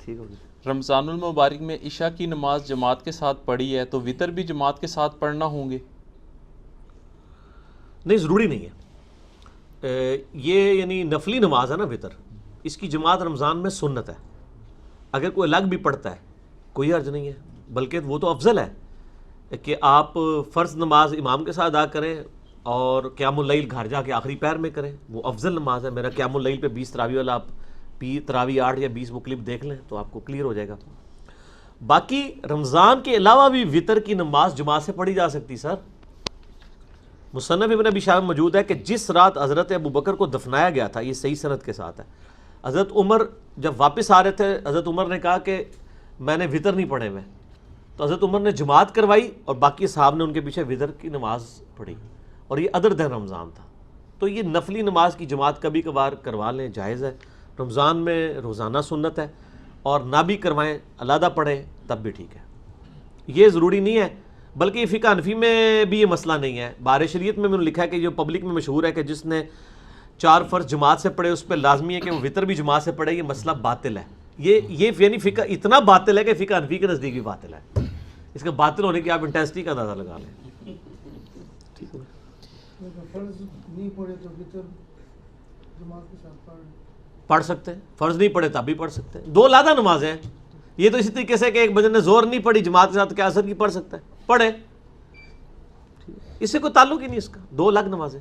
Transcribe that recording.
ٹھیک ہوگی. رمضان المبارک میں عشاء کی نماز جماعت کے ساتھ پڑھی ہے تو وطر بھی جماعت کے ساتھ پڑھنا ہوں گے؟ نہیں، ضروری نہیں ہے. یہ یعنی نفلی نماز ہے نا وطر، اس کی جماعت رمضان میں سنت ہے. اگر کوئی الگ بھی پڑھتا ہے کوئی حرج نہیں ہے، بلکہ وہ تو افضل ہے کہ آپ فرض نماز امام کے ساتھ ادا کریں اور قیام اللیل گھر جا کے آخری پیر میں کریں، وہ افضل نماز ہے. میرا قیام اللیل پہ 20 تراویح والا آپ تراویح 8 یا 20 وہ کلپ دیکھ لیں تو آپ کو کلیئر ہو جائے گا. باقی رمضان کے علاوہ بھی وطر کی نماز جماعت سے پڑھی جا سکتی سر. مصنف ابن ابی شیبہ میں موجود ہے کہ جس رات حضرت ابوبکر کو دفنایا گیا تھا، یہ صحیح سند کے ساتھ ہے، حضرت عمر جب واپس آ رہے تھے حضرت عمر نے کہا کہ میں نے وطر نہیں پڑھے ہوئے، تو حضرت عمر نے جماعت کروائی اور باقی صحاب نے ان کے پیچھے وطر کی نماز پڑھی، اور یہ ادر دن رمضان تھا. تو یہ نفلی نماز کی جماعت کبھی کبھار کروا لیں، جائز ہے. رمضان میں روزانہ سنت ہے، اور نہ بھی کروائیں علیحدہ پڑھیں تب بھی ٹھیک ہے. یہ ضروری نہیں ہے، بلکہ یہ فقہ حنفی میں بھی یہ مسئلہ نہیں ہے. بار شریعت میں نے لکھا ہے کہ جو پبلک میں مشہور ہے کہ جس نے 4 فرض جماعت سے پڑھے اس پہ لازمی ہے کہ وہ وطر بھی جماعت سے پڑھے، یہ مسئلہ باطل ہے. یہ یعنی فقہ اتنا باطل ہے کہ فقہ حنفی کے نزدیک بھی باطل ہے. اس کے باطل ہونے کی آپ انٹینسٹی کا اندازہ لگا لیں. ٹھیک ہے، فرض نہیں پڑھے تو وطر جماعت کے ساتھ پڑھ سکتے ہیں. فرض نہیں پڑھے تب بھی پڑھ سکتے ہیں. 2 علیحدہ نمازیں ہیں. یہ تو اسی طریقے سے کہ ایک بندے نے زور نہیں پڑھی جماعت کے ساتھ کیا اثر کی پڑھ سکتا ہے، پڑھے، اس سے کوئی تعلق ہی نہیں اس کا. 2 الگ نمازیں.